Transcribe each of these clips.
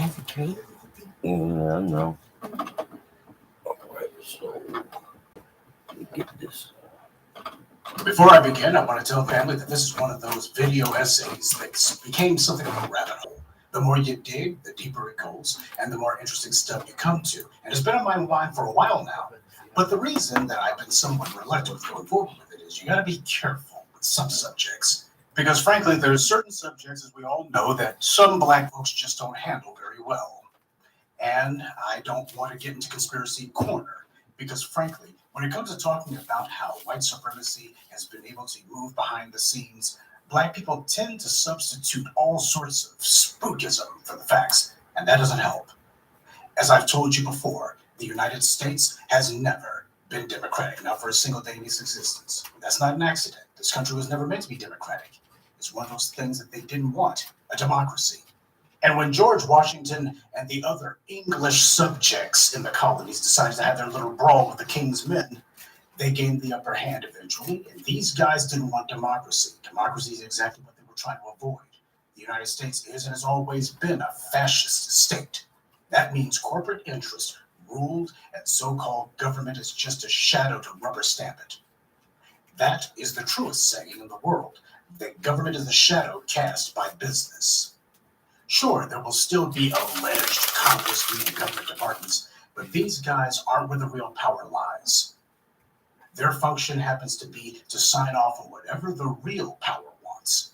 hesitate. Yeah, no. All right, so let me get this. Before I begin, I want to tell family that this is one of those video essays that became something of a rabbit hole. The more you dig, the deeper it goes, and the more interesting stuff you come to. And it's been on my mind for a while now. But the reason that I've been somewhat reluctant with going forward with it is you got to be careful with some subjects. Because frankly, there's certain subjects, as we all know, that some black folks just don't handle very well. And I don't want to get into conspiracy corner. Because frankly, when it comes to talking about how white supremacy has been able to move behind the scenes, black people tend to substitute all sorts of spookism for the facts, and that doesn't help. As I've told you before, the United States has never been democratic, not for a single day in its existence. That's not an accident. This country was never meant to be democratic. It's one of those things that they didn't want, a democracy. And when George Washington and the other English subjects in the colonies decided to have their little brawl with the king's men, they gained the upper hand eventually, and these guys didn't want democracy. Democracy is exactly what they were trying to avoid. The United States is and has always been a fascist state. That means corporate interest ruled, and so-called government is just a shadow to rubber stamp it. That is the truest saying in the world, that government is a shadow cast by business. Sure, there will still be alleged Congress and government departments, but these guys aren't where the real power lies. Their function happens to be to sign off on whatever the real power wants.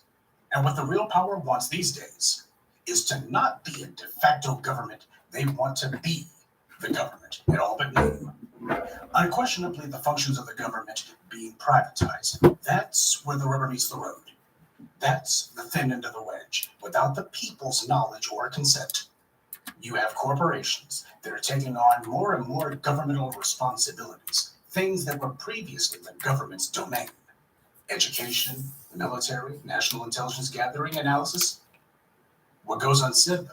And what the real power wants these days is to not be a de facto government. They want to be the government in all but name. Unquestionably, the functions of the government being privatized, that's where the rubber meets the road. That's the thin end of the wedge. Without the people's knowledge or consent, you have corporations that are taking on more and more governmental responsibilities, things that were previously the government's domain. Education, the military, national intelligence gathering, analysis. What goes unsaid,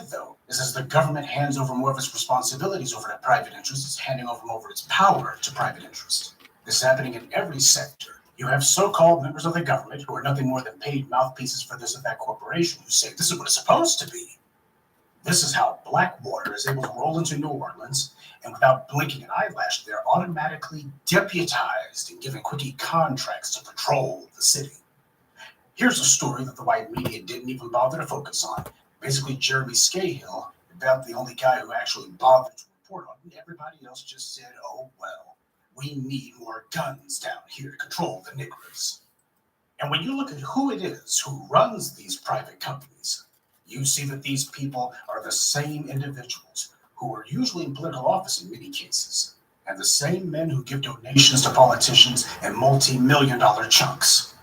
though, is as the government hands over more of its responsibilities over to private interests, it's handing over its power to private interests. This is happening in every sector. You have so-called members of the government who are nothing more than paid mouthpieces for this or that corporation who say this is what it's supposed to be. This is how Blackwater is able to roll into New Orleans, and without blinking an eyelash, they're automatically deputized and given quickie contracts to patrol the city. Here's a story that the white media didn't even bother to focus on. Basically, Jeremy Scahill, about the only guy who actually bothered to report on it. Everybody else just said, oh, well, we need more guns down here to control the niggers. And when you look at who it is who runs these private companies, you see that these people are the same individuals who are usually in political office in many cases, and the same men who give donations to politicians in multi-million-dollar chunks.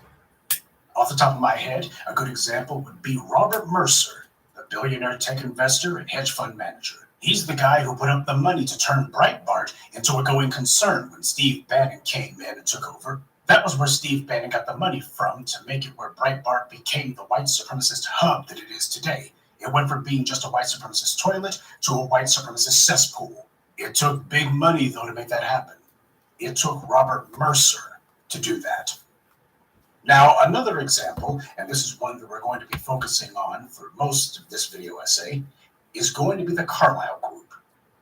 Off the top of my head, a good example would be Robert Mercer, the billionaire tech investor and hedge fund manager. He's the guy who put up the money to turn Breitbart into a going concern when Steve Bannon came in and took over. That was where Steve Bannon got the money from to make it where Breitbart became the white supremacist hub that it is today. It went from being just a white supremacist toilet to a white supremacist cesspool. It took big money, though, to make that happen. It took Robert Mercer to do that. Now, another example, and this is one that we're going to be focusing on for most of this video essay, is going to be the Carlyle Group.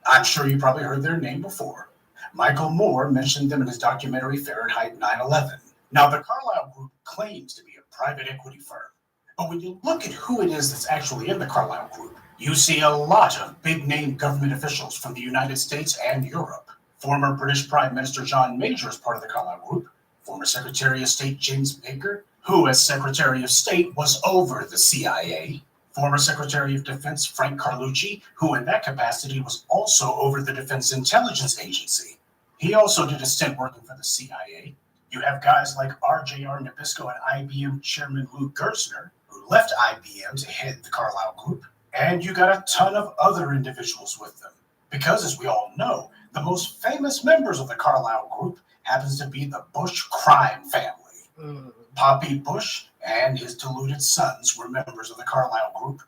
I'm sure you probably heard their name before. Michael Moore mentioned them in his documentary Fahrenheit 9/11. Now, the Carlyle Group claims to be a private equity firm, but when you look at who it is that's actually in the Carlyle Group, you see a lot of big-name government officials from the United States and Europe. Former British Prime Minister John Major is part of the Carlyle Group. Former Secretary of State James Baker, who as Secretary of State was over the CIA. Former Secretary of Defense Frank Carlucci, who in that capacity was also over the Defense Intelligence Agency. He also did a stint working for the CIA. You have guys like RJR Nabisco and IBM Chairman Lou Gerstner, who left IBM to head the Carlyle Group. And you got a ton of other individuals with them. Because, as we all know, the most famous members of the Carlyle Group happens to be the Bush crime family. Poppy Bush and his deluded sons were members of the Carlyle Group.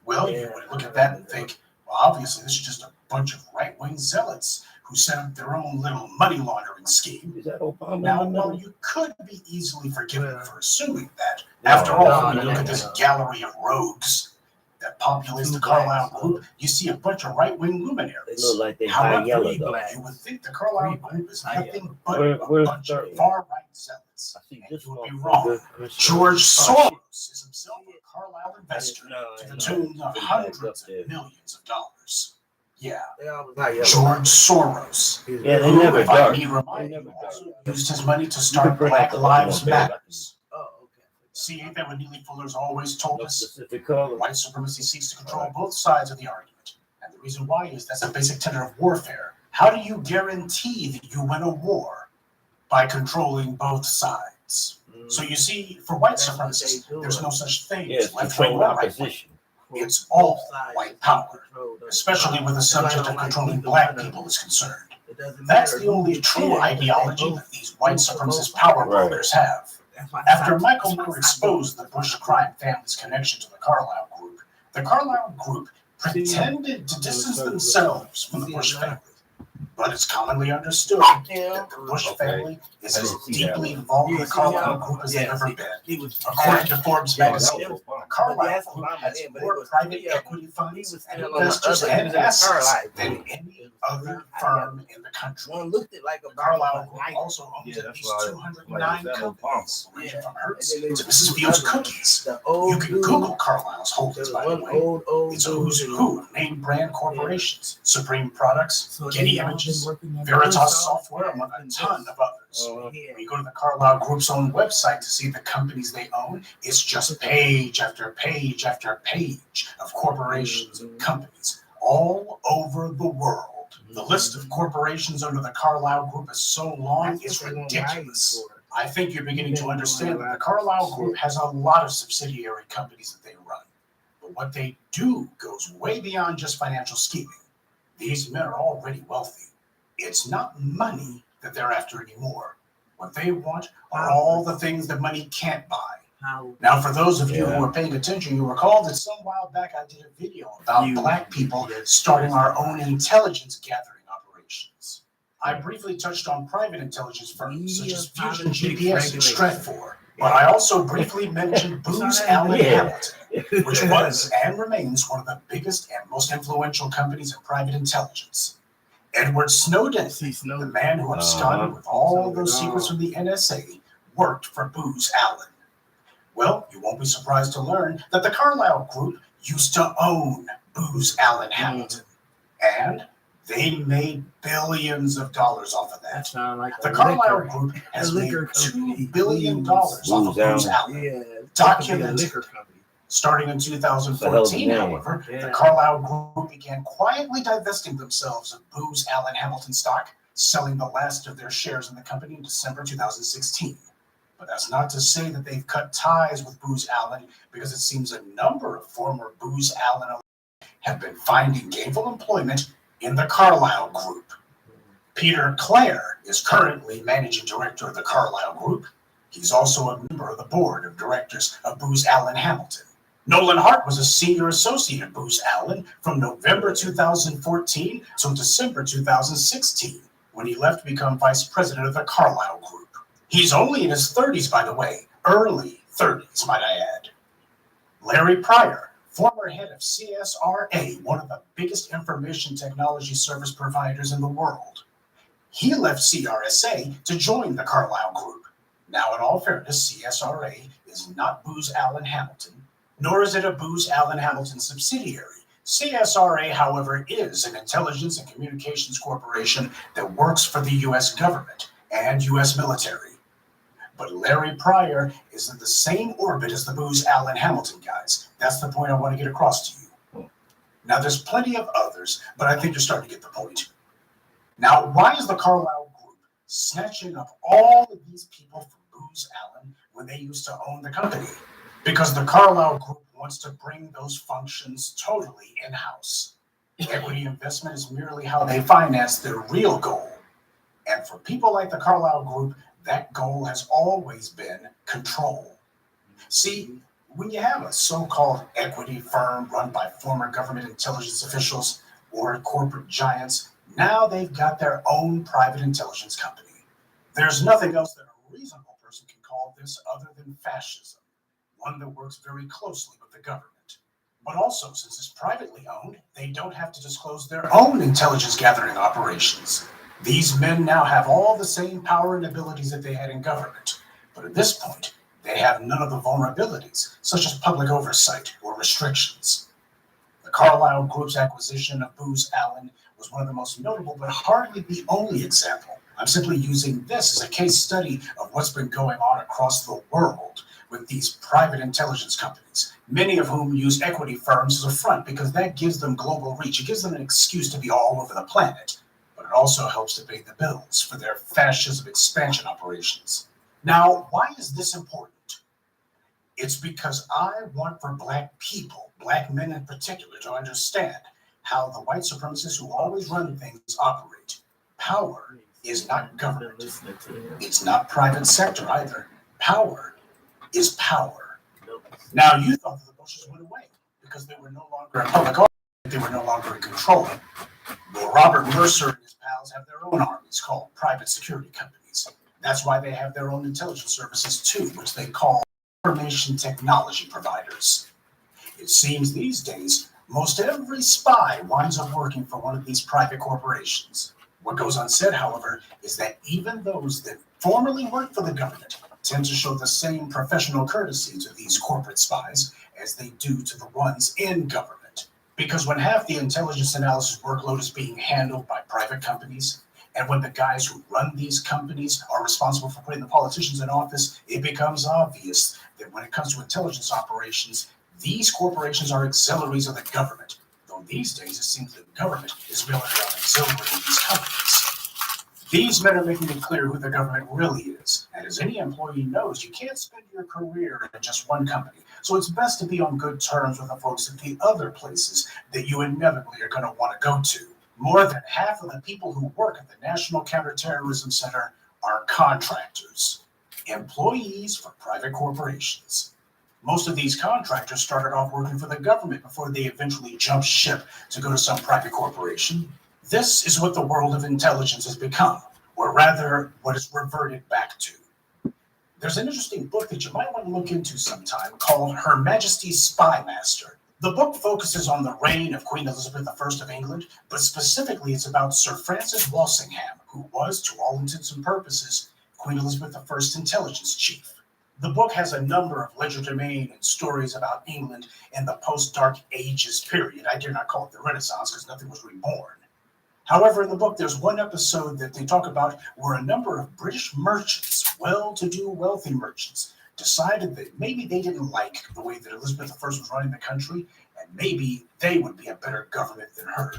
Well, you would look at that and think, well, obviously this is just a bunch of right-wing zealots who set up their own little money laundering scheme. Is that Obama? Now, while you could be easily forgiven for assuming that, after all, when you look at this gallery of rogues, that populates the Carlyle group, you see a bunch of right-wing They luminaries. look like they high However, yellow though. you would think the Carlyle group is nothing but Where's a bunch the of third? far-right zealots. I see And this you would be motherfucker. wrong. George Oh, shit. Soros is himself a Carlyle investor No, to the no, tune of it's back hundreds up there. of millions of dollars. Yeah, They always high yellow. George Soros. Yeah, they Who, never if I dark. need They reminding, never also dark. used his money to You start can bring Black out the Lives other one, babe. Matters. Oh, okay. See, ain't that what Neely Fuller's always told No us? specific color. White supremacy seeks to control both sides of the argument. And the reason why is that's a basic tenet of warfare. How do you guarantee that you win a war? By controlling both sides. So you see, for white supremacists, there's no such thing Yes, as left wing control or right wing. opposition. It's all white power, especially when the subject of controlling black people is concerned. That's the only true ideology that these white supremacist power brokers have. After Michael Moore exposed the Bush crime family's connection to the Carlyle Group pretended to distance themselves from the Bush family. But it's commonly understood that the Bush family is as deeply involved in the Carlyle Group as they've ever been. According to Forbes magazine, the Carlyle Group has more private equity funds and investors and assets than any other firm in the country. One looked it like a The Carlyle Group also owns at least 209 companies, ranging from Hertz to Mrs. Fields Cookies. You can Google Carlyle's holdings, by the way. It's a who's who of name brand corporations, Supreme Products, Getty Images, Veritas Software, among a ton of others. When you go to the Carlyle Group's own website to see the companies they own, it's just page after page after page of corporations and companies all over the world. The list of corporations under the Carlyle Group is so long, it's ridiculous. I think you're beginning to understand that the Carlyle Group has a lot of subsidiary companies that they run. But what they do goes way beyond just financial scheming. These men are already wealthy. It's not money that they're after anymore. What they want are all the things that money can't buy. Now, for those of you who are paying attention, you recall that some while back I did a video about black people starting our own intelligence gathering operations. I briefly touched on private intelligence firms such as Fusion GPS and Stratfor, but I also briefly mentioned Booz Allen Hamilton, which was and remains one of the biggest and most influential companies in private intelligence. Edward Snowden, the man who absconded with all those secrets from the NSA, worked for Booz Allen. Well, you won't be surprised to learn that the Carlyle Group used to own Booz Allen Hamilton, and they made billions of dollars off of that. The Carlyle Group has made $2 billion off of Booz Allen. Documented. Starting in 2014, however, the Carlyle Group began quietly divesting themselves of Booz Allen Hamilton stock, selling the last of their shares in the company in December 2016. But that's not to say that they've cut ties with Booz Allen, because it seems a number of former Booz Allen have been finding gainful employment in the Carlyle Group. Peter Clare is currently managing director of the Carlyle Group. He's also a member of the board of directors of Booz Allen Hamilton. Nolan Hart was a senior associate at Booz Allen from November 2014 to December 2016, when he left to become vice president of the Carlyle Group. He's only in his 30s, by the way, early 30s, might I add. Larry Pryor, former head of CSRA, one of the biggest information technology service providers in the world. He left CRSA to join the Carlyle Group. Now, in all fairness, CSRA is not Booz Allen Hamilton, nor is it a Booz Allen Hamilton subsidiary. CSRA, however, is an intelligence and communications corporation that works for the U.S. government and U.S. military. But Larry Pryor is in the same orbit as the Booz Allen Hamilton guys. That's the point I want to get across to you. Now, there's plenty of others, but I think you're starting to get the point. Now, why is the Carlyle Group snatching up all of these people from Booz Allen when they used to own the company? Because the Carlyle Group wants to bring those functions totally in-house. Equity investment is merely how they finance their real goal. And for people like the Carlyle Group, that goal has always been control. See, when you have a so-called equity firm run by former government intelligence officials or corporate giants, now they've got their own private intelligence company. There's nothing else that a reasonable person can call this other than fascism, one that works very closely with the government. But also, since it's privately owned, they don't have to disclose their own intelligence gathering operations. These men now have all the same power and abilities that they had in government. But at this point, they have none of the vulnerabilities, such as public oversight or restrictions. The Carlyle Group's acquisition of Booz Allen was one of the most notable, but hardly the only example. I'm simply using this as a case study of what's been going on across the world with these private intelligence companies, many of whom use equity firms as a front because that gives them global reach. It gives them an excuse to be all over the planet, but it also helps to pay the bills for their fascism expansion operations. Now, why is this important? It's because I want for Black people, Black men in particular, to understand how the white supremacists who always run things operate. Power is not government. It's not private sector either. Power is power. Now, you thought that the Bushes went away because they were no longer in public office, they were no longer in control. Well, Robert Mercer and his pals have their own armies called private security companies. That's why they have their own intelligence services too, which they call information technology providers. It seems these days, most every spy winds up working for one of these private corporations. What goes unsaid, however, is that even those that formerly worked for the government tend to show the same professional courtesy to these corporate spies as they do to the ones in government. Because when half the intelligence analysis workload is being handled by private companies, and when the guys who run these companies are responsible for putting the politicians in office, it becomes obvious that when it comes to intelligence operations, these corporations are auxiliaries of the government. Though these days it seems that the government is building around auxiliating these companies. These men are making it clear who the government really is. And as any employee knows, you can't spend your career in just one company. So it's best to be on good terms with the folks at the other places that you inevitably are going to want to go to. More than half of the people who work at the National Counterterrorism Center are contractors, employees for private corporations. Most of these contractors started off working for the government before they eventually jumped ship to go to some private corporation. This is what the world of intelligence has become, or rather, what it's reverted back to. There's an interesting book that you might want to look into sometime called Her Majesty's Spy Master. The book focuses on the reign of Queen Elizabeth I of England, but specifically it's about Sir Francis Walsingham, who was, to all intents and purposes, Queen Elizabeth I's intelligence chief. The book has a number of legerdemain and stories about England in the post-Dark Ages period. I dare not call it the Renaissance because nothing was reborn. However, in the book, there's one episode that they talk about where a number of British merchants, well-to-do, wealthy merchants, decided that maybe they didn't like the way that Elizabeth I was running the country, and maybe they would be a better government than her.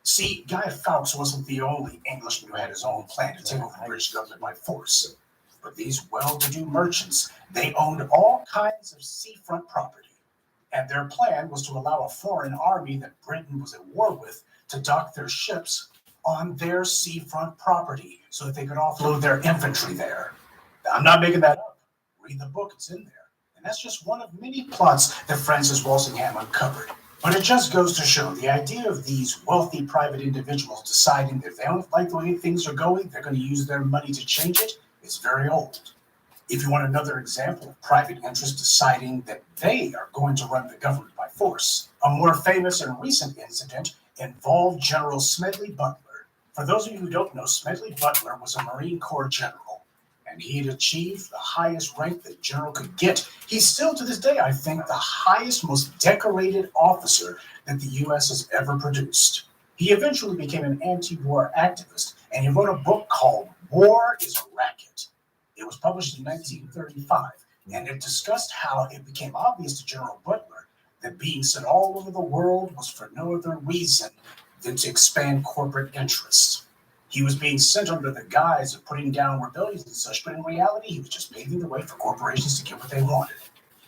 See, Guy Fawkes wasn't the only Englishman who had his own plan to take over the British government by force. But these well-to-do merchants, they owned all kinds of seafront property. And their plan was to allow a foreign army that Britain was at war with to dock their ships on their seafront property so that they could offload their infantry there. I'm not making that up. Read the book, it's in there. And that's just one of many plots that Francis Walsingham uncovered. But it just goes to show the idea of these wealthy private individuals deciding that if they don't like the way things are going, they're going to use their money to change it, is very old. If you want another example of private interests deciding that they are going to run the government by force, a more famous and recent incident involved General Smedley Butler. For those of you who don't know, Smedley Butler was a Marine Corps general, and he had achieved the highest rank that a general could get. He's still, to this day, I think, the highest, most decorated officer that the U.S. has ever produced. He eventually became an anti-war activist, and he wrote a book called War is a Racket. It was published in 1935, and it discussed how it became obvious to General Butler that being sent all over the world was for no other reason than to expand corporate interests. He was being sent under the guise of putting down rebellions and such, but in reality, he was just paving the way for corporations to get what they wanted.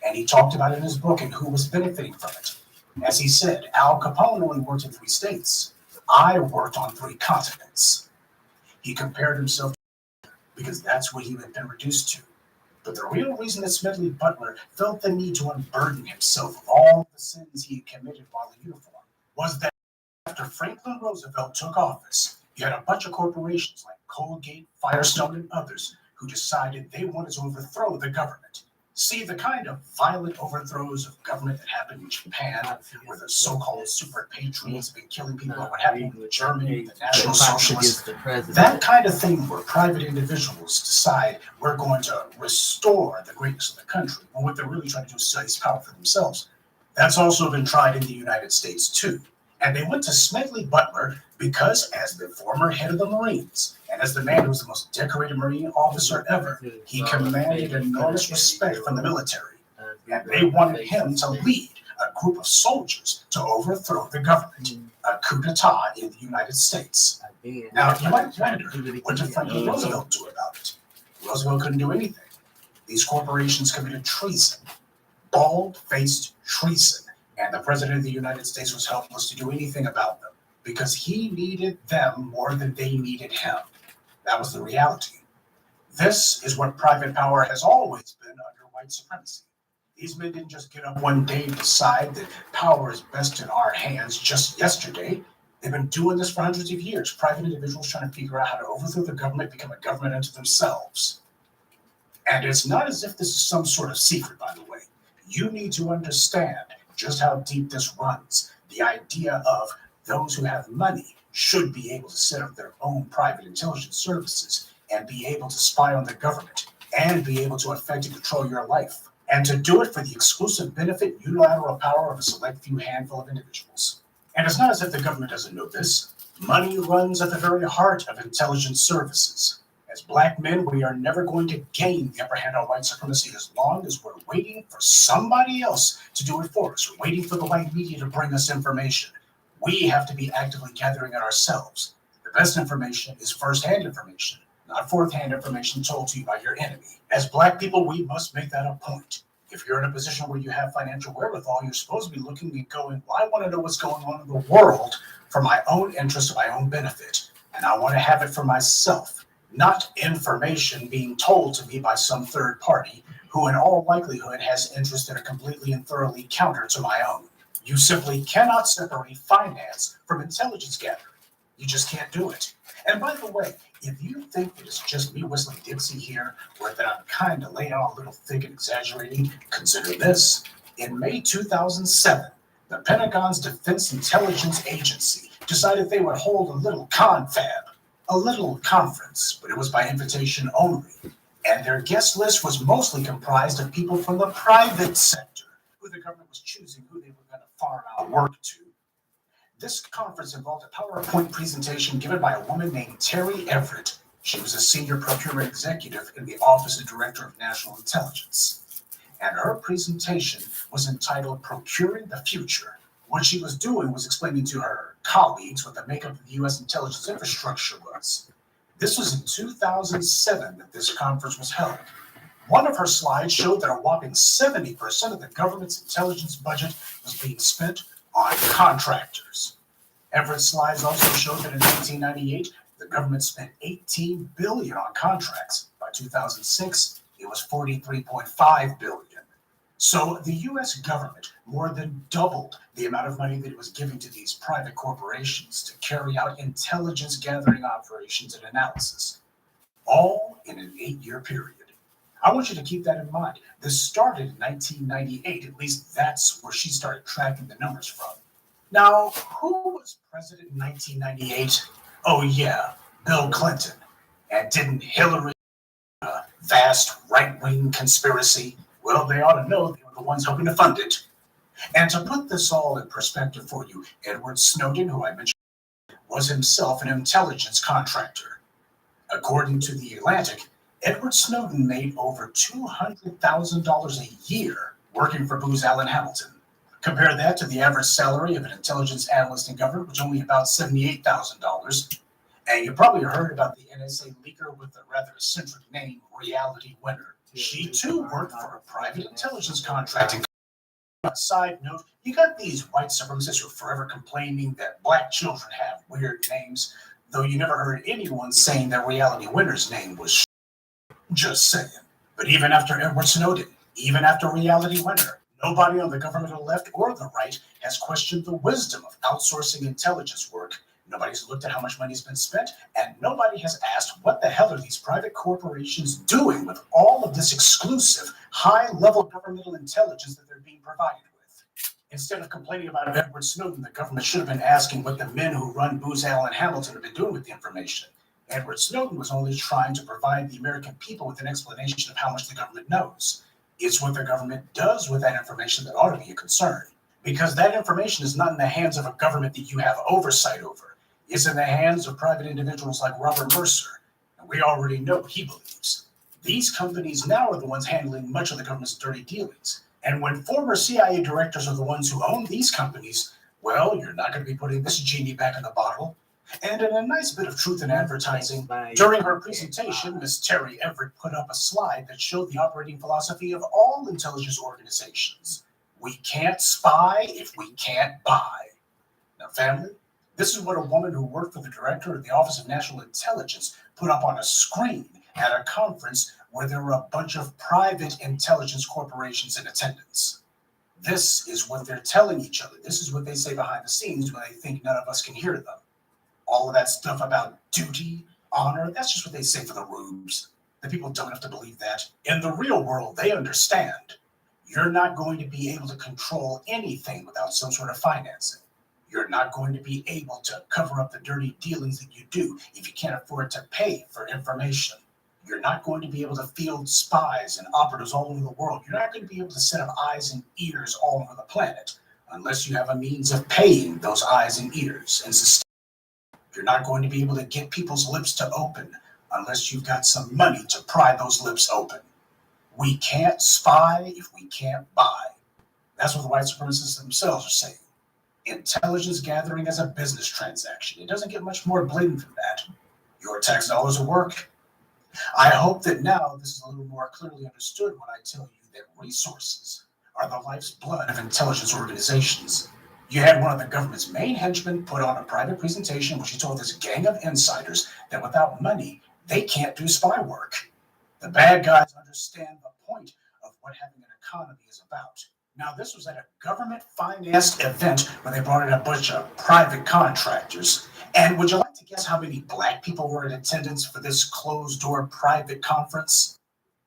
And he talked about it in his book and who was benefiting from it. As he said, Al Capone only worked in 3 states. I worked on 3 continents. He compared himself because that's what he had been reduced to. But the real reason that Smedley Butler felt the need to unburden himself of all the sins he had committed while in uniform was that after Franklin Roosevelt took office, you had a bunch of corporations like Colgate, Firestone, and others who decided they wanted to overthrow the government. See, the kind of violent overthrows of government that happened in Japan, where the so-called super patriots have been killing people, what happened in Germany, the National Socialists, that kind of thing where private individuals decide we're going to restore the greatness of the country, when what they're really trying to do is seize power for themselves. That's also been tried in the United States too. And they went to Smedley Butler because, as the former head of the Marines, and as the man who was the most decorated Marine officer ever, he commanded enormous respect from the military. And they wanted him to lead a group of soldiers to overthrow the government, a coup d'etat in the United States. Now, you might wonder, what did Franklin Roosevelt do about it? Roosevelt couldn't do anything. These corporations committed treason, bald-faced treason. And the president of the United States was helpless to do anything about them because he needed them more than they needed him. That was the reality. This is what private power has always been under white supremacy. These men didn't just get up one day and decide that power is best in our hands just yesterday. They've been doing this for hundreds of years. Private individuals trying to figure out how to overthrow the government, become a government unto themselves. And it's not as if this is some sort of secret, by the way. You need to understand just how deep this runs. The idea of those who have money should be able to set up their own private intelligence services and be able to spy on the government and be able to affect and control your life. And to do it for the exclusive benefit, unilateral power of a select few handful of individuals. And it's not as if the government doesn't know this. Money runs at the very heart of intelligence services. As Black men, we are never going to gain the upper hand on white supremacy as long as we're waiting for somebody else to do it for us. We're waiting for the white media to bring us information. We have to be actively gathering it ourselves. The best information is first-hand information, not fourth-hand information told to you by your enemy. As Black people, we must make that a point. If you're in a position where you have financial wherewithal, you're supposed to be looking and going, well, I want to know what's going on in the world for my own interest, my own benefit. And I want to have it for myself. Not information being told to me by some third party who in all likelihood has interests that are completely and thoroughly counter to my own. You simply cannot separate finance from intelligence gathering. You just can't do it. And by the way, if you think that it's just me whistling Dixie here, or that I'm kind of laying out a little thick and exaggerating, consider this. In May 2007, the Pentagon's Defense Intelligence Agency decided they would hold a little confab, a little conference, but it was by invitation only. And their guest list was mostly comprised of people from the private sector, who the government was choosing who they were going to farm out work to. This conference involved a PowerPoint presentation given by a woman named Terry Everett. She was a senior procurement executive in the Office of Director of National Intelligence. And her presentation was entitled Procuring the Future. What she was doing was explaining to her colleagues what the makeup of the U.S. intelligence infrastructure was. This was in 2007 that this conference was held. One of her slides showed that a whopping 70% of the government's intelligence budget was being spent on contractors. Everett's slides also showed that in 1998, the government spent $18 billion on contracts. By 2006, it was $43.5 billion. So the U.S. government more than doubled the amount of money that it was giving to these private corporations to carry out intelligence gathering operations and analysis, all in an 8-year period. I want you to keep that in mind. This started in 1998. At least that's where she started tracking the numbers from. Now, who was president in 1998? Oh, yeah, Bill Clinton. And didn't Hillary, a vast right-wing conspiracy? Well, they ought to know they were the ones hoping to fund it. And to put this all in perspective for you, Edward Snowden, who I mentioned, was himself an intelligence contractor. According to The Atlantic, Edward Snowden made over $200,000 a year working for Booz Allen Hamilton. Compare that to the average salary of an intelligence analyst in government, which is only about $78,000. And you probably heard about the NSA leaker with the rather eccentric name, Reality Winner. She too worked for a private intelligence contracting. Side note, you got these white supremacists who are forever complaining that Black children have weird names, though you never heard anyone saying that Reality Winner's name was just saying. But even after Edward Snowden, even after Reality Winner, nobody on the governmental left or the right has questioned the wisdom of outsourcing intelligence work, no Nobody's looked at how much money's been spent, and nobody has asked what the hell are these private corporations doing with all of this exclusive, high-level governmental intelligence that they're being provided with. Instead of complaining about Edward Snowden, the government should have been asking what the men who run Booz Allen Hamilton have been doing with the information. Edward Snowden was only trying to provide the American people with an explanation of how much the government knows. It's what the government does with that information that ought to be a concern. Because that information is not in the hands of a government that you have oversight over. It's in the hands of private individuals like Robert Mercer. And we already know what he believes. These companies now are the ones handling much of the government's dirty dealings. And when former CIA directors are the ones who own these companies, well, you're not going to be putting this genie back in the bottle. And in a nice bit of truth in advertising, during her presentation, Ms. Terry Everett put up a slide that showed the operating philosophy of all intelligence organizations. We can't spy if we can't buy. Now, family, this is what a woman who worked for the director of the Office of National Intelligence put up on a screen at a conference where there were a bunch of private intelligence corporations in attendance. This is what they're telling each other. This is what they say behind the scenes when they think none of us can hear them. All of that stuff about duty, honor, that's just what they say for the rubes. The people dumb enough to believe that. In the real world, they understand. You're not going to be able to control anything without some sort of financing. You're not going to be able to cover up the dirty dealings that you do if you can't afford to pay for information. You're not going to be able to field spies and operatives all over the world. You're not going to be able to set up eyes and ears all over the planet unless you have a means of paying those eyes and ears and sustain. You're not going to be able to get people's lips to open unless you've got some money to pry those lips open. We can't spy if we can't buy. That's what the white supremacists themselves are saying. Intelligence gathering as a business transaction. It doesn't get much more blatant than that. Your tax dollars will work. I hope that now this is a little more clearly understood when I tell you that resources are the life's blood of intelligence organizations. You had one of the government's main henchmen put on a private presentation where she told this gang of insiders that without money, they can't do spy work. The bad guys understand the point of what having an economy is about. Now, this was at a government-financed event where they brought in a bunch of private contractors. And would you like to guess how many black people were in attendance for this closed-door private conference?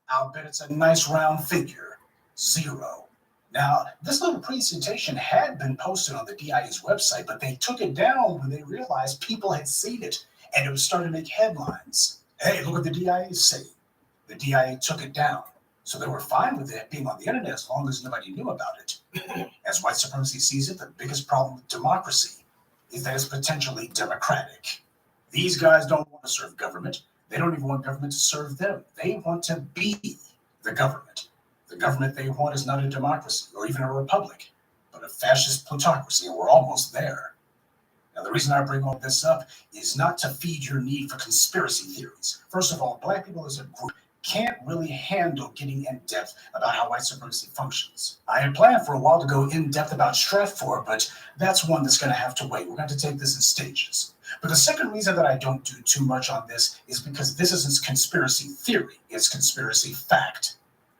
I'll bet it's a nice round figure, 0. Now, this little presentation had been posted on the DIA's website, but they took it down when they realized people had seen it, and it was starting to make headlines. Hey, look what the DIA is saying. The DIA took it down. So they were fine with it being on the internet as long as nobody knew about it. As white supremacy sees it, the biggest problem with democracy is that it's potentially democratic. These guys don't want to serve government. They don't even want government to serve them. They want to be the government. The government they want is not a democracy or even a republic, but a fascist plutocracy, and we're almost there. Now, the reason I bring all this up is not to feed your need for conspiracy theories. First of all, black people as a group can't really handle getting in depth about how white supremacy functions. I had planned for a while to go in depth about Stratfor, but that's one that's going to have to wait. We're going to take this in stages. But the second reason that I don't do too much on this is because this isn't conspiracy theory, it's conspiracy fact.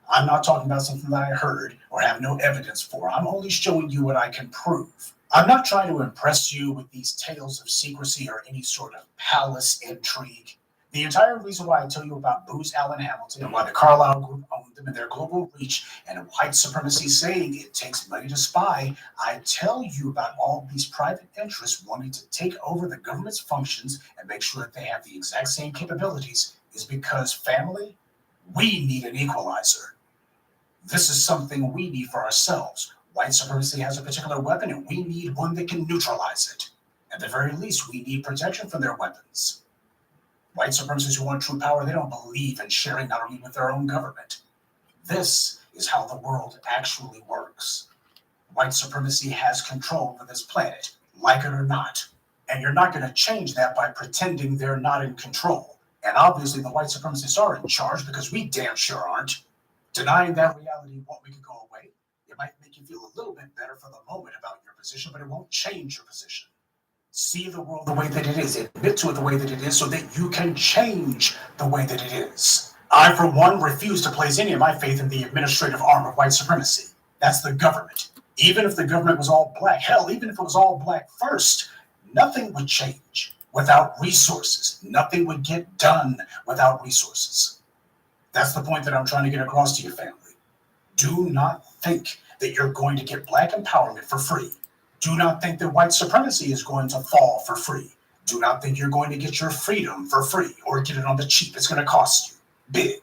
I'm not talking about something that I heard or have no evidence for. I'm only showing you what I can prove. I'm not trying to impress you with these tales of secrecy or any sort of palace intrigue. The entire reason why I tell you about Booz Allen Hamilton and why the Carlyle Group owned them and their global reach and white supremacy saying it takes money to spy, I tell you about all these private interests wanting to take over the government's functions and make sure that they have the exact same capabilities is because, family, we need an equalizer. This is something we need for ourselves. White supremacy has a particular weapon and we need one that can neutralize it. At the very least, we need protection from their weapons. White supremacists who want true power, they don't believe in sharing not only with their own government. This is how the world actually works. White supremacy has control over this planet, like it or not. And you're not going to change that by pretending they're not in control. And obviously the white supremacists are in charge because we damn sure aren't. Denying that reality won't make it go away. It might make you feel a little bit better for the moment about your position, but it won't change your position. See the world the way that it is. Admit to it the way that it is so that you can change the way that it is. I, for one, refuse to place any of my faith in the administrative arm of white supremacy. That's the government. Even if the government was all black, hell, even if it was all black first, Nothing would change without resources. Nothing would get done without resources. That's the point that I'm trying to get across to your family. Do not think that you're going to get black empowerment for free. Do not think that white supremacy is going to fall for free. Do not think you're going to get your freedom for free or get it on the cheap. It's going to cost you big.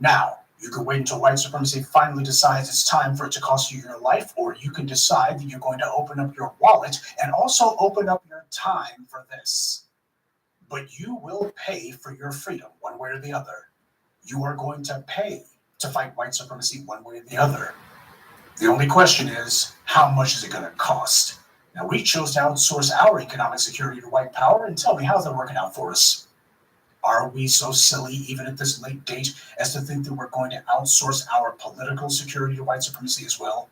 Now, you can wait until white supremacy finally decides it's time for it to cost you your life, or you can decide that you're going to open up your wallet and also open up your time for this. But you will pay for your freedom one way or the other. You are going to pay to fight white supremacy one way or the other. The only question is, how much is it going to cost? Now, we chose to outsource our economic security to white power, and tell me, how's that working out for us? Are we so silly, even at this late date, as to think that we're going to outsource our political security to white supremacy as well?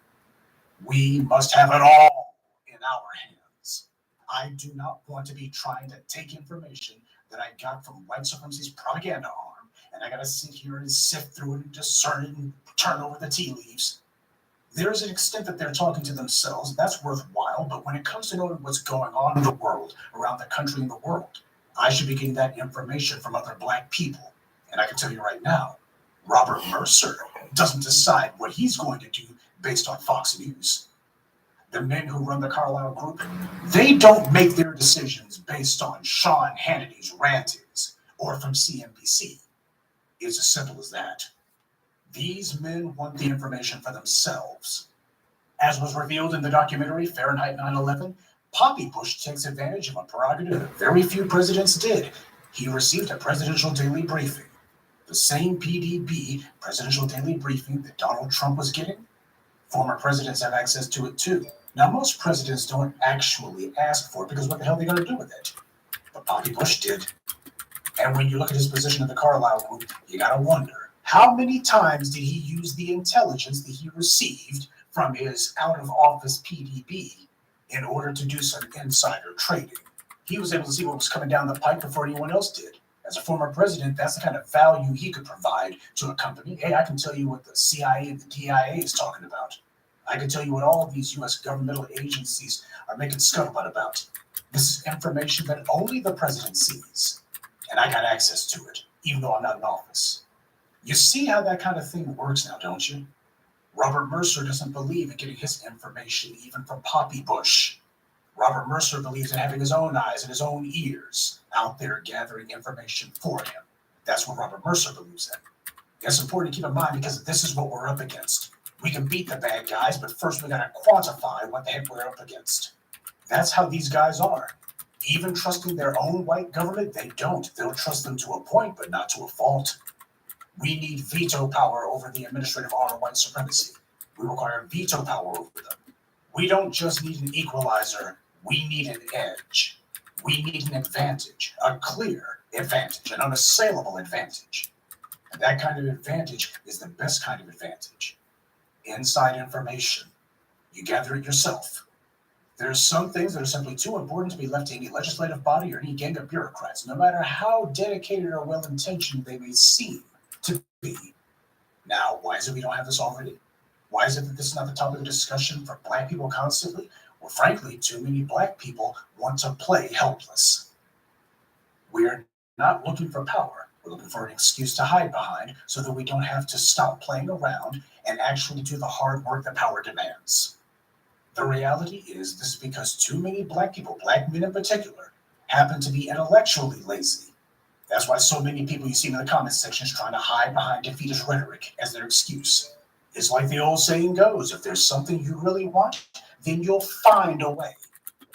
We must have it all in our hands. I do not want to be trying to take information that I got from white supremacy's propaganda arm, and I got to sit here and sift through it and discern it and turn over the tea leaves. There's an extent that they're talking to themselves. That's worthwhile, but when it comes to knowing what's going on in the world, around the country and the world, I should be getting that information from other black people. And I can tell you right now, Robert Mercer doesn't decide what he's going to do based on Fox News. The men who run the Carlyle Group, they don't make their decisions based on Sean Hannity's rantings or from CNBC. It's as simple as that. These men want the information for themselves. As was revealed in the documentary Fahrenheit 9/11, Poppy Bush takes advantage of a prerogative that very few presidents did. He received a presidential daily briefing. The same PDB, presidential daily briefing, that Donald Trump was getting. Former presidents have access to it too. Now, most presidents don't actually ask for it because what the hell are they going to do with it? But Poppy Bush did. And when you look at his position in the Carlyle Group, you got to wonder, how many times did he use the intelligence that he received from his out-of-office PDB in order to do some insider trading? He was able to see what was coming down the pipe before anyone else did. As a former president, that's the kind of value he could provide to a company. Hey, I can tell you what the CIA and the DIA is talking about. I can tell you what all of these U.S. governmental agencies are making scuttlebutt about. This is information that only the president sees. And I got access to it, even though I'm not in office. You see how that kind of thing works now, don't you? Robert Mercer doesn't believe in getting his information even from Poppy Bush. Robert Mercer believes in having his own eyes and his own ears out there gathering information for him. That's what Robert Mercer believes in. It's important to keep in mind because this is what we're up against. We can beat the bad guys, but first we got to quantify what the heck we're up against. That's how these guys are. Even trusting their own white government, they don't. They'll trust them to a point, but not to a fault. We need veto power over the administrative arm of white supremacy. We require veto power over them. We don't just need an equalizer. We need an edge. We need an advantage, a clear advantage, an unassailable advantage. And that kind of advantage is the best kind of advantage. Inside information. You gather it yourself. There's some things that are simply too important to be left to any legislative body or any gang of bureaucrats, no matter how dedicated or well-intentioned they may seem to be. Now, why is it we don't have this already? Why is it that this is not the topic of discussion for black people constantly? Well, frankly, too many black people want to play helpless. We're not looking for power. We're looking for an excuse to hide behind so that we don't have to stop playing around and actually do the hard work that power demands. The reality is this is because too many black people, black men in particular, happen to be intellectually lazy. That's why so many people you see in the comment sections trying to hide behind defeatist rhetoric as their excuse. It's like the old saying goes, if there's something you really want, then you'll find a way.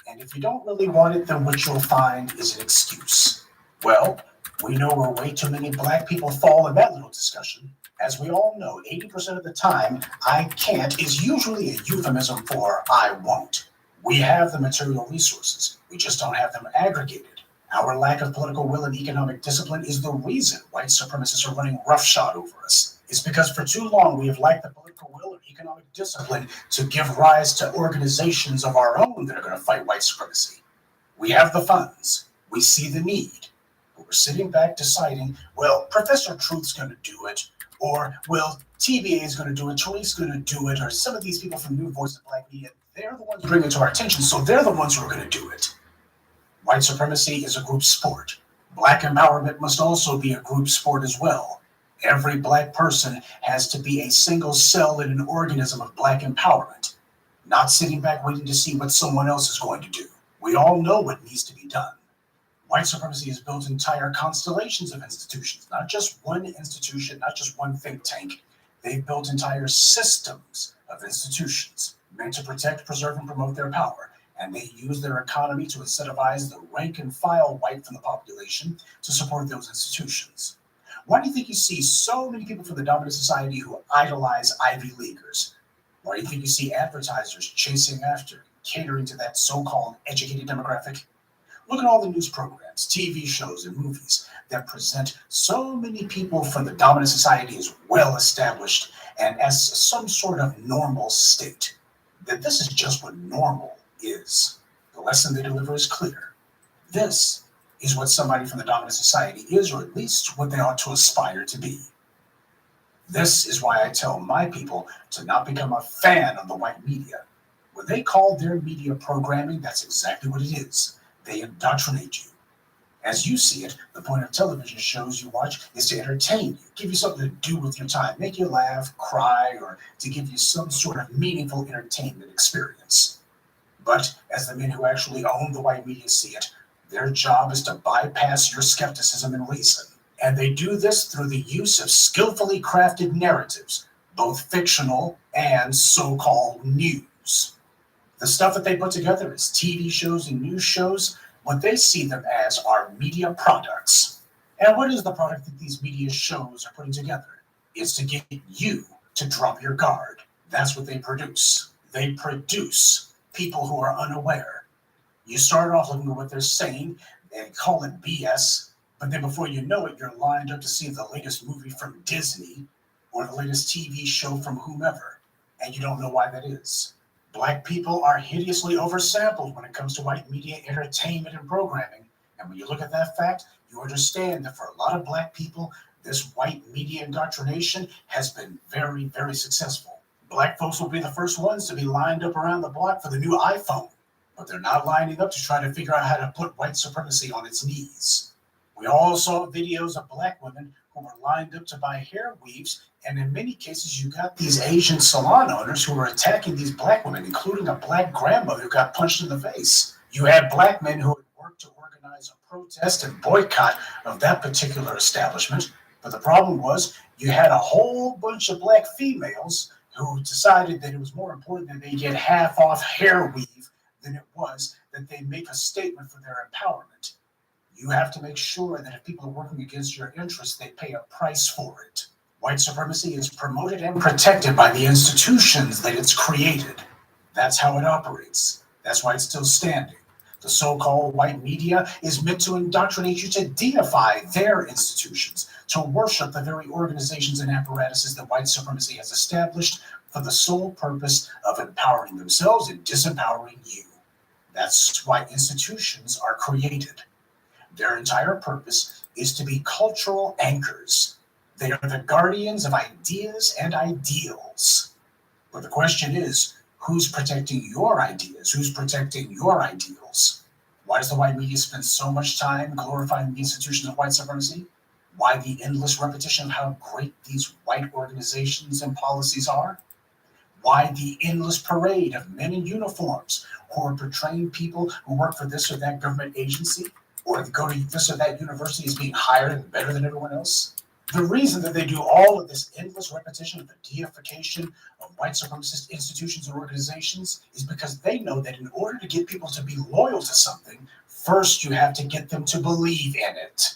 And if you don't really want it, then what you'll find is an excuse. Well, we know where way too many black people fall in that little discussion. As we all know, 80% of the time, I can't is usually a euphemism for I won't. We have the material resources. We just don't have them aggregated. Our lack of political will and economic discipline is the reason white supremacists are running roughshod over us. It's because for too long we have lacked the political will and economic discipline to give rise to organizations of our own that are going to fight white supremacy. We have the funds. We see the need. But we're sitting back deciding, well, Professor Truth's going to do it. Or, well, TBA is going to do it, Tariq's going to do it, or some of these people from New Voice of Black Media, they're the ones bringing it to our attention, so they're the ones who are going to do it. White supremacy is a group sport. Black empowerment must also be a group sport as well. Every black person has to be a single cell in an organism of black empowerment, not sitting back waiting to see what someone else is going to do. We all know what needs to be done. White supremacy has built entire constellations of institutions, not just one institution, not just one think tank. They've built entire systems of institutions meant to protect, preserve, and promote their power. And they use their economy to incentivize the rank and file white from the population to support those institutions. Why do you think you see so many people from the dominant society who idolize Ivy Leaguers? Why do you think you see advertisers chasing after, catering to that so-called educated demographic? Look at all the news programs, TV shows, and movies that present so many people from the dominant society as well established and as some sort of normal state. That this is just what normal is. The lesson they deliver is clear. This is what somebody from the dominant society is, or at least what they ought to aspire to be. This is why I tell my people to not become a fan of the white media. When they call their media programming, that's exactly what it is. They indoctrinate you. As you see it, the point of television shows you watch is to entertain you, give you something to do with your time, make you laugh, cry, or to give you some sort of meaningful entertainment experience. But as the men who actually own the white media see it, their job is to bypass your skepticism and reason. And they do this through the use of skillfully crafted narratives, both fictional and so-called news. The stuff that they put together is TV shows and news shows. What they see them as are media products. And what is the product that these media shows are putting together? It's to get you to drop your guard. That's what they produce. They produce people who are unaware. You start off looking at what they're saying and call it BS, but then before you know it, you're lined up to see the latest movie from Disney or the latest TV show from whomever, and you don't know why that is. Black people are hideously oversampled when it comes to white media entertainment and programming. And when you look at that fact, you understand that for a lot of black people, this white media indoctrination has been very, very successful. Black folks will be the first ones to be lined up around the block for the new iPhone, but they're not lining up to try to figure out how to put white supremacy on its knees. We all saw videos of black women who were lined up to buy hair weaves, and in many cases, you got these Asian salon owners who were attacking these black women, including a black grandmother who got punched in the face. You had black men who had worked to organize a protest and boycott of that particular establishment, but the problem was you had a whole bunch of black females who decided that it was more important that they get half-off hair weave than it was that they make a statement for their empowerment. You have to make sure that if people are working against your interests, they pay a price for it. White supremacy is promoted and protected by the institutions that it's created. That's how it operates. That's why it's still standing. The so-called white media is meant to indoctrinate you to deify their institutions, to worship the very organizations and apparatuses that white supremacy has established for the sole purpose of empowering themselves and disempowering you. That's why institutions are created. Their entire purpose is to be cultural anchors. They are the guardians of ideas and ideals. But the question is, who's protecting your ideas? Who's protecting your ideals? Why does the white media spend so much time glorifying the institutions of white supremacy? Why the endless repetition of how great these white organizations and policies are? Why the endless parade of men in uniforms who are portraying people who work for this or that government agency or go to this or that university as being higher and better than everyone else? The reason that they do all of this endless repetition of the deification of white supremacist institutions and organizations is because they know that in order to get people to be loyal to something, first you have to get them to believe in it.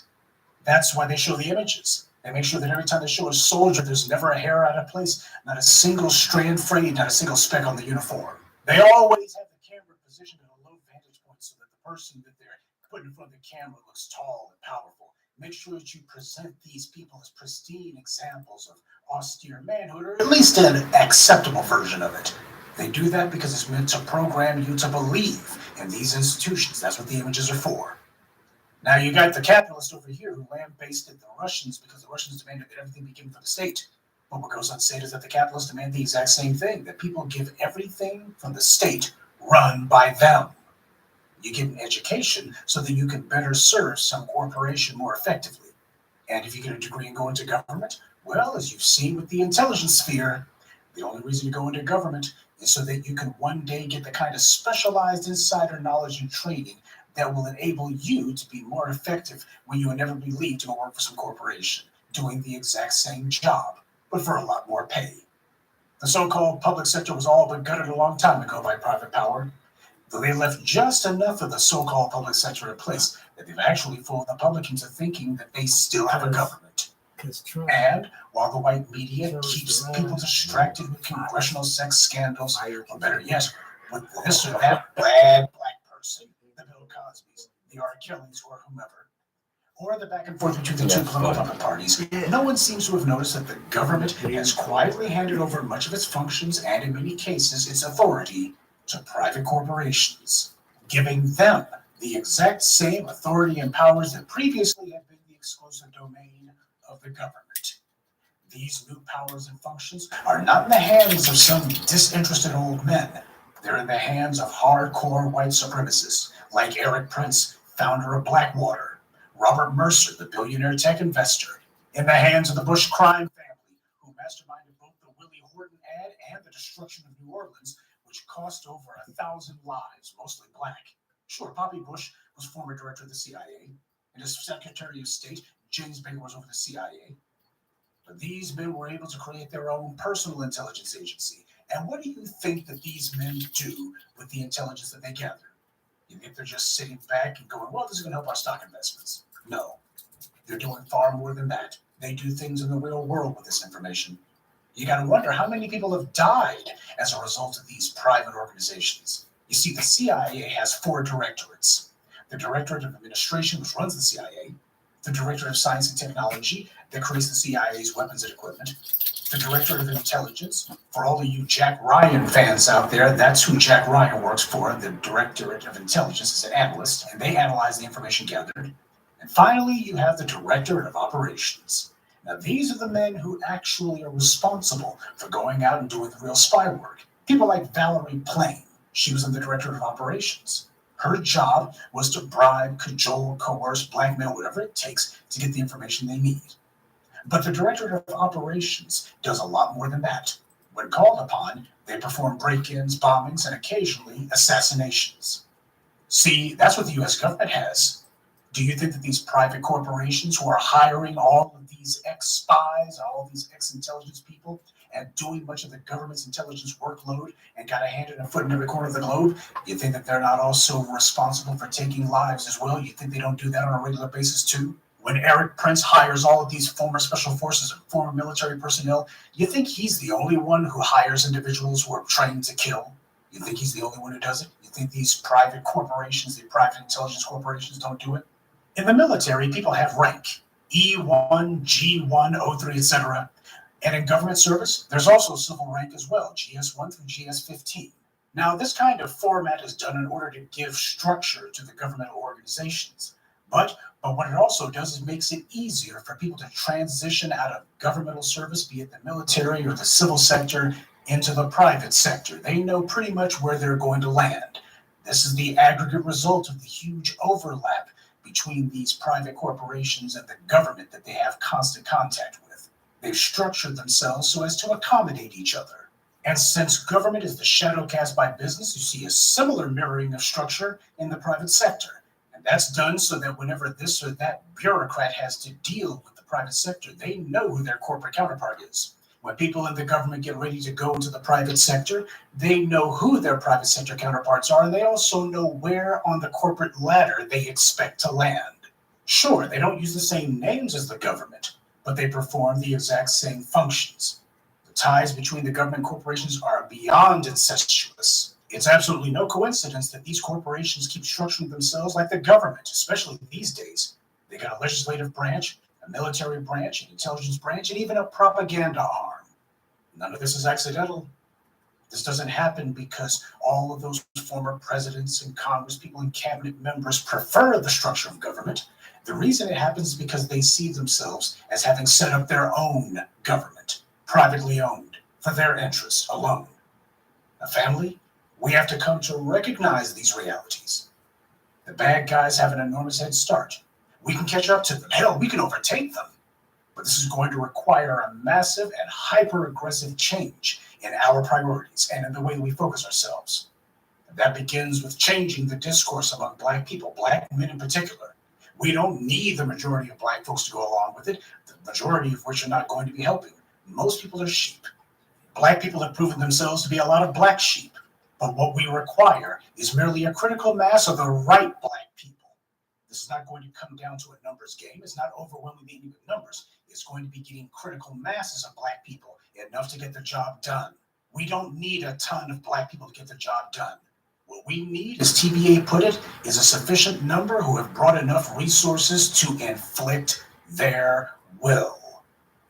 That's why they show the images. They make sure that every time they show a soldier, there's never a hair out of place, not a single strand frayed, not a single speck on the uniform. They always have the camera positioned at a low vantage point so that the person that they're putting in front of the camera looks tall and powerful. Make sure that you present these people as pristine examples of austere manhood, or at least an acceptable version of it. They do that because it's meant to program you to believe in these institutions. That's what the images are for. Now you got the capitalists over here who lambasted the Russians because the Russians demanded that everything be given for the state. But what goes unsaid is that the capitalists demand the exact same thing, that people give everything from the state run by them. You get an education so that you can better serve some corporation more effectively. And if you get a degree and go into government, well, as you've seen with the intelligence sphere, the only reason you go into government is so that you can one day get the kind of specialized insider knowledge and training that will enable you to be more effective when you inevitably leave to go work for some corporation, doing the exact same job, but for a lot more pay. The so-called public sector was all but gutted a long time ago by private power, though they left just enough of the so-called public sector in place that they've actually fooled the public into thinking that they still have a government. And while the white media keeps people distracted with congressional sex scandals, or better yet, with this or that bad black person, the Bill Cosbys, the R. Kellys, or whomever, or the back and forth between the two political puppet parties, no one seems to have noticed that the government has quietly handed over much of its functions and, in many cases, its authority to private corporations, giving them the exact same authority and powers that previously had been the exclusive domain of the government. These new powers and functions are not in the hands of some disinterested old men. They're in the hands of hardcore white supremacists like Eric Prince, founder of Blackwater, Robert Mercer, the billionaire tech investor, in the hands of the Bush crime family, who masterminded both the Willie Horton ad and the destruction of New Orleans, which cost over 1,000 lives, mostly black. Sure, Bobby Bush was former director of the CIA, and as Secretary of State, James Baker was over the CIA. But these men were able to create their own personal intelligence agency. And what do you think that these men do with the intelligence that they gather? You think they're just sitting back and going, well, this is going to help our stock investments? No, they're doing far more than that. They do things in the real world with this information. You got to wonder how many people have died as a result of these private organizations. You see, the CIA has 4 directorates. The Directorate of Administration, which runs the CIA, the Directorate of Science and Technology, that creates the CIA's weapons and equipment, the Directorate of Intelligence. For all of you Jack Ryan fans out there, that's who Jack Ryan works for, the Directorate of Intelligence as an analyst, and they analyze the information gathered. And finally, you have the Directorate of Operations. Now, these are the men who actually are responsible for going out and doing the real spy work. People like Valerie Plame. She was in the Directorate of Operations. Her job was to bribe, cajole, coerce, blackmail, whatever it takes to get the information they need. But the Directorate of Operations does a lot more than that. When called upon, they perform break-ins, bombings, and occasionally assassinations. See, that's what the U.S. government has. Do you think that these private corporations who are hiring all of these ex-spies, all of these ex-intelligence people, and doing much of the government's intelligence workload and got a hand and a foot in every corner of the globe, you think that they're not also responsible for taking lives as well? You think they don't do that on a regular basis too? When Eric Prince hires all of these former special forces and former military personnel, you think he's the only one who hires individuals who are trained to kill? You think he's the only one who does it? You think these private corporations, the private intelligence corporations don't do it? In the military, people have rank, E1, G1, O3, etc. And in government service, there's also civil rank as well, GS1 through GS15. Now, this kind of format is done in order to give structure to the governmental organizations. But what it also does is makes it easier for people to transition out of governmental service, be it the military or the civil sector, into the private sector. They know pretty much where they're going to land. This is the aggregate result of the huge overlap between these private corporations and the government that they have constant contact with. They've structured themselves so as to accommodate each other. And since government is the shadow cast by business, you see a similar mirroring of structure in the private sector. And that's done so that whenever this or that bureaucrat has to deal with the private sector, they know who their corporate counterpart is. When people in the government get ready to go into the private sector, they know who their private sector counterparts are, and they also know where on the corporate ladder they expect to land. Sure, they don't use the same names as the government, but they perform the exact same functions. The ties between the government corporations are beyond incestuous. It's absolutely no coincidence that these corporations keep structuring themselves like the government, especially these days. They got a legislative branch, a military branch, an intelligence branch, and even a propaganda arm. None of this is accidental. This doesn't happen because all of those former presidents and Congress people and cabinet members prefer the structure of government. The reason it happens is because they see themselves as having set up their own government, privately owned, for their interests alone. A family, we have to come to recognize these realities. The bad guys have an enormous head start. We can catch up to them. Hell, we can overtake them. But this is going to require a massive and hyper-aggressive change in our priorities and in the way we focus ourselves. And that begins with changing the discourse among Black people, Black men in particular. We don't need the majority of Black folks to go along with it, the majority of which are not going to be helping. Most people are sheep. Black people have proven themselves to be a lot of black sheep. But what we require is merely a critical mass of the right Black people. This is not going to come down to a numbers game. It's not overwhelming the enemy with numbers. It's going to be getting critical masses of Black people, enough to get the job done. We don't need a ton of Black people to get the job done. What we need, as TBA put it, is a sufficient number who have brought enough resources to inflict their will.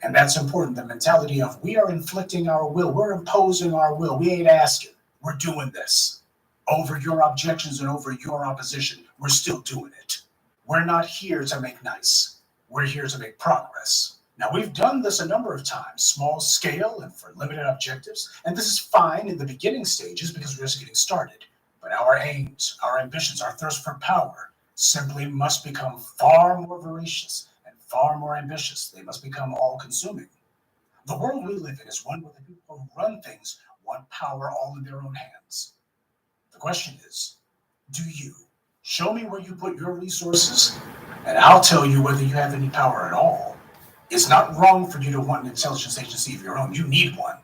And that's important. The mentality of we are inflicting our will. We're imposing our will. We ain't asking. We're doing this. Over your objections and over your opposition, we're still doing it. We're not here to make nice. We're here to make progress. Now, we've done this a number of times, small scale and for limited objectives. And this is fine in the beginning stages because we're just getting started. But our aims, our ambitions, our thirst for power simply must become far more voracious and far more ambitious. They must become all-consuming. The world we live in is one where the people who run things want power all in their own hands. The question is, do you? Show me where you put your resources, and I'll tell you whether you have any power at all. It's not wrong for you to want an intelligence agency of your own. You need one.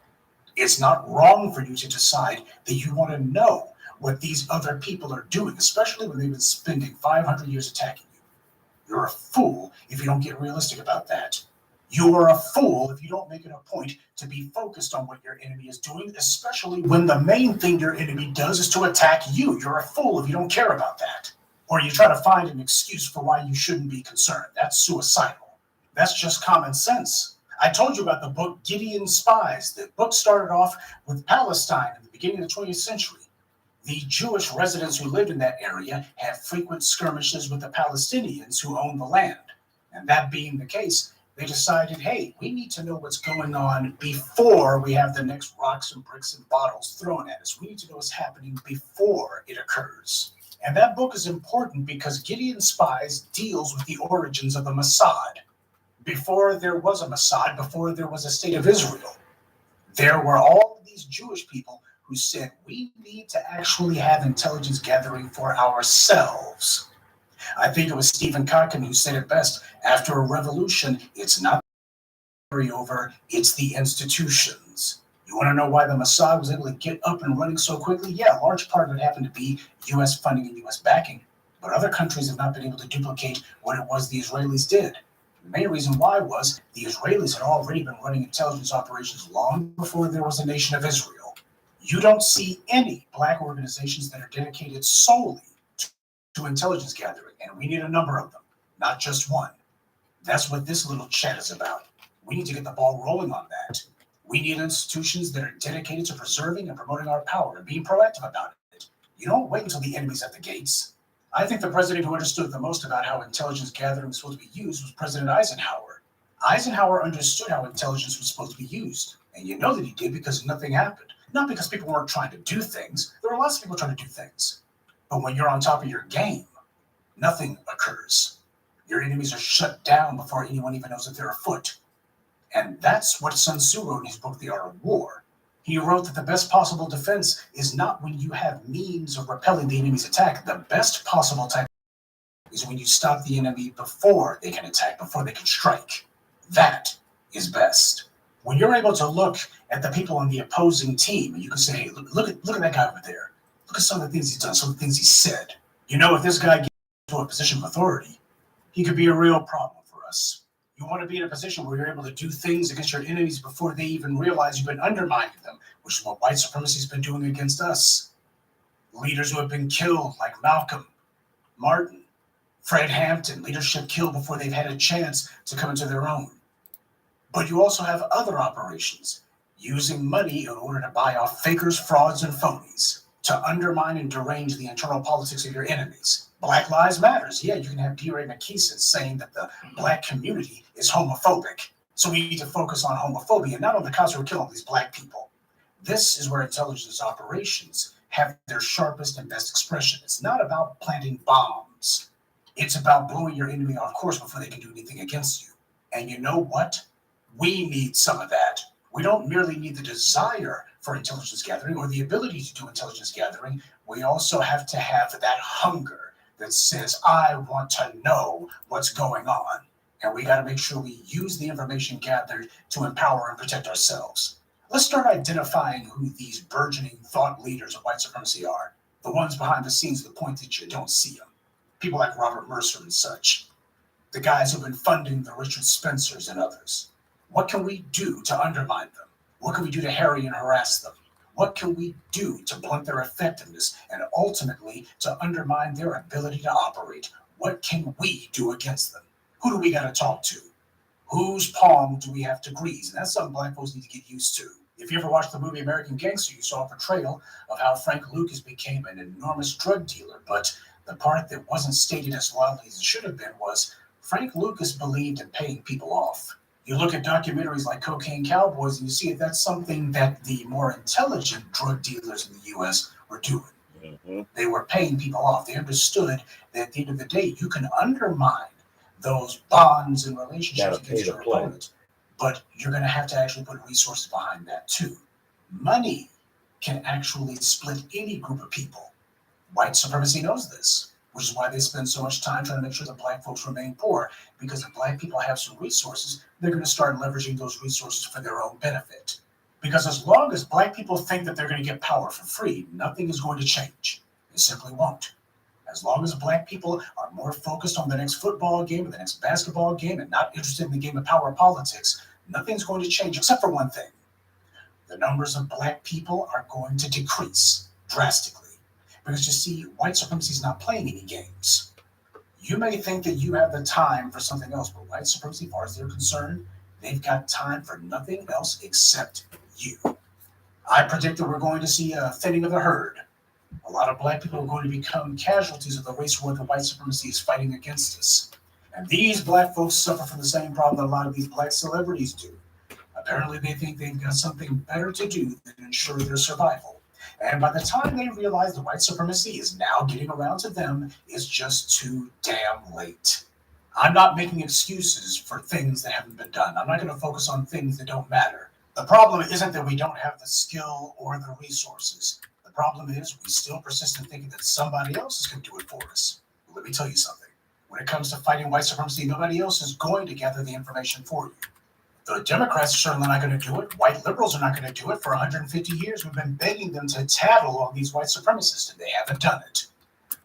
It's not wrong for you to decide that you want to know what these other people are doing, especially when they've been spending 500 years attacking you. You're a fool if you don't get realistic about that. You are a fool if you don't make it a point to be focused on what your enemy is doing, especially when the main thing your enemy does is to attack you. You're a fool if you don't care about that. Or you try to find an excuse for why you shouldn't be concerned. That's suicidal. That's just common sense. I told you about the book Gideon's Spies. The book started off with Palestine in the beginning of the 20th century. The Jewish residents who lived in that area had frequent skirmishes with the Palestinians who owned the land. And that being the case, they decided, hey, we need to know what's going on before we have the next rocks and bricks and bottles thrown at us. We need to know what's happening before it occurs. And that book is important because Gideon's Spies deals with the origins of the Mossad. Before there was a Mossad, before there was a state of Israel, there were all of these Jewish people who said, we need to actually have intelligence gathering for ourselves. I think it was Stephen Kotkin who said it best. After a revolution, it's not the carryover, it's the institutions. You want to know why the Mossad was able to get up and running so quickly? Yeah, a large part of it happened to be U.S. funding and U.S. backing. But other countries have not been able to duplicate what it was the Israelis did. The main reason why was the Israelis had already been running intelligence operations long before there was a nation of Israel. You don't see any Black organizations that are dedicated solely to intelligence gathering, and we need a number of them, not just one. That's what this little chat is about. We need to get the ball rolling on that. We need institutions that are dedicated to preserving and promoting our power and being proactive about it. You don't wait until the enemy's at the gates. I think the president who understood the most about how intelligence gathering was supposed to be used was President Eisenhower. Eisenhower understood how intelligence was supposed to be used, and you know that he did because nothing happened. Not because people weren't trying to do things. There are lots of people trying to do things. But when you're on top of your game, nothing occurs. Your enemies are shut down before anyone even knows that they're afoot. And that's what Sun Tzu wrote in his book, The Art of War. He wrote that the best possible defense is not when you have means of repelling the enemy's attack. The best possible type is when you stop the enemy before they can attack, before they can strike. That is best. When you're able to look at the people on the opposing team, and you can say, hey, look at that guy over there. Look at some of the things he's done, some of the things he said. You know, if this guy gets to a position of authority, he could be a real problem for us. You want to be in a position where you're able to do things against your enemies before they even realize you've been undermining them, which is what white supremacy has been doing against us. Leaders who have been killed, like Malcolm, Martin, Fred Hampton, leadership killed before they've had a chance to come into their own. But you also have other operations, using money in order to buy off fakers, frauds, and phonies, to undermine and derange the internal politics of your enemies. Black Lives Matters. Yeah, you can have D. Ray McKeeson saying that the Black community is homophobic. So we need to focus on homophobia, not on the cops who are killing these Black people. This is where intelligence operations have their sharpest and best expression. It's not about planting bombs. It's about blowing your enemy off course before they can do anything against you. And you know what? We need some of that. We don't merely need the desire for intelligence gathering or the ability to do intelligence gathering. We also have to have that hunger that says, I want to know what's going on. And we got to make sure we use the information gathered to empower and protect ourselves. Let's start identifying who these burgeoning thought leaders of white supremacy are. The ones behind the scenes to the point that you don't see them. People like Robert Mercer and such. The guys who've been funding the Richard Spencers and others. What can we do to undermine them? What can we do to harry and harass them? What can we do to blunt their effectiveness and ultimately to undermine their ability to operate? What can we do against them? Who do we got to talk to? Whose palm do we have to grease? And that's something black folks need to get used to. If you ever watched the movie American Gangster, you saw a portrayal of how Frank Lucas became an enormous drug dealer. But the part that wasn't stated as loudly as it should have been was Frank Lucas believed in paying people off. You look at documentaries like Cocaine Cowboys and you see that's something that the more intelligent drug dealers in the U.S. were doing. Mm-hmm. They were paying people off. They understood that at the end of the day, you can undermine those bonds and relationships against your opponent, but you're going to have to actually put resources behind that too. Money can actually split any group of people. White supremacy knows this, which is why they spend so much time trying to make sure that black folks remain poor, because if black people have some resources, they're going to start leveraging those resources for their own benefit. Because as long as black people think that they're going to get power for free, nothing is going to change. It simply won't. As long as black people are more focused on the next football game or the next basketball game and not interested in the game of power politics, nothing's going to change except for one thing. The numbers of black people are going to decrease drastically. Because you see, white supremacy is not playing any games. You may think that you have the time for something else, but white supremacy, as far as they're concerned, they've got time for nothing else except you. I predict that we're going to see a thinning of the herd. A lot of black people are going to become casualties of the race war that white supremacy is fighting against us. And these black folks suffer from the same problem that a lot of these black celebrities do. Apparently, they think they've got something better to do than ensure their survival. And by the time they realize that white supremacy is now getting around to them, it's just too damn late. I'm not making excuses for things that haven't been done. I'm not going to focus on things that don't matter. The problem isn't that we don't have the skill or the resources. The problem is we still persist in thinking that somebody else is going to do it for us. Let me tell you something. When it comes to fighting white supremacy, nobody else is going to gather the information for you. The Democrats are certainly not going to do it. White liberals are not going to do it. For 150 years, we've been begging them to tattle on these white supremacists, and they haven't done it.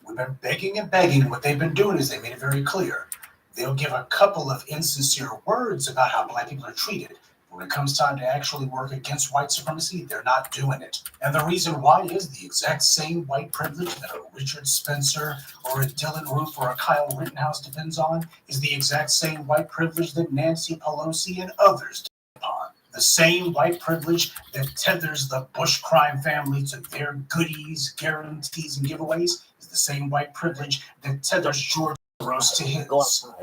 We've been begging and begging. What they've been doing is they made it very clear. They'll give a couple of insincere words about how black people are treated. When it comes time to actually work against white supremacy, they're not doing it. And the reason why is the exact same white privilege that a Richard Spencer or a Dylan Roof or a Kyle Rittenhouse depends on is the exact same white privilege that Nancy Pelosi and others depend upon. The same white privilege that tethers the Bush crime family to their goodies, guarantees, and giveaways is the same white privilege that tethers George Soros to his.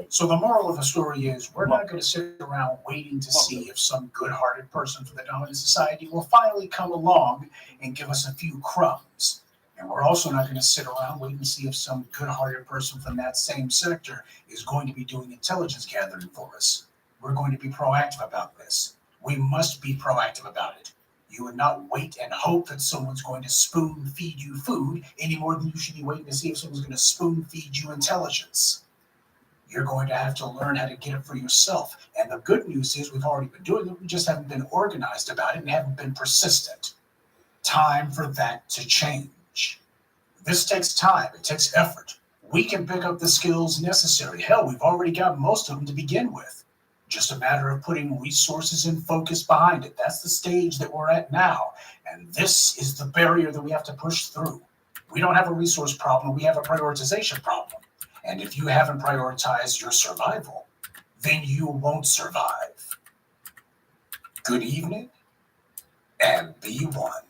So the moral of the story is we're not going to sit around waiting to see if some good-hearted person from the dominant society will finally come along and give us a few crumbs. And we're also not going to sit around waiting to see if some good-hearted person from that same sector is going to be doing intelligence gathering for us. We're going to be proactive about this. We must be proactive about it. You would not wait and hope that someone's going to spoon feed you food any more than you should be waiting to see if someone's going to spoon feed you intelligence. You're going to have to learn how to get it for yourself. And the good news is we've already been doing it. We just haven't been organized about it and haven't been persistent. Time for that to change. This takes time. It takes effort. We can pick up the skills necessary. Hell, we've already got most of them to begin with. Just a matter of putting resources and focus behind it. That's the stage that we're at now. And this is the barrier that we have to push through. We don't have a resource problem. We have a prioritization problem. And if you haven't prioritized your survival, then you won't survive. Good evening, and be one.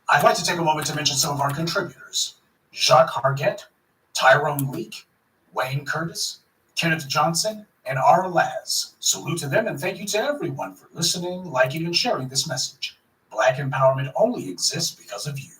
I'd like to take a moment to mention some of our contributors. Jacques Hargett, Tyrone Leake, Wayne Curtis, Kenneth Johnson, and R. Laz. Salute to them and thank you to everyone for listening, liking, and sharing this message. Black empowerment only exists because of you.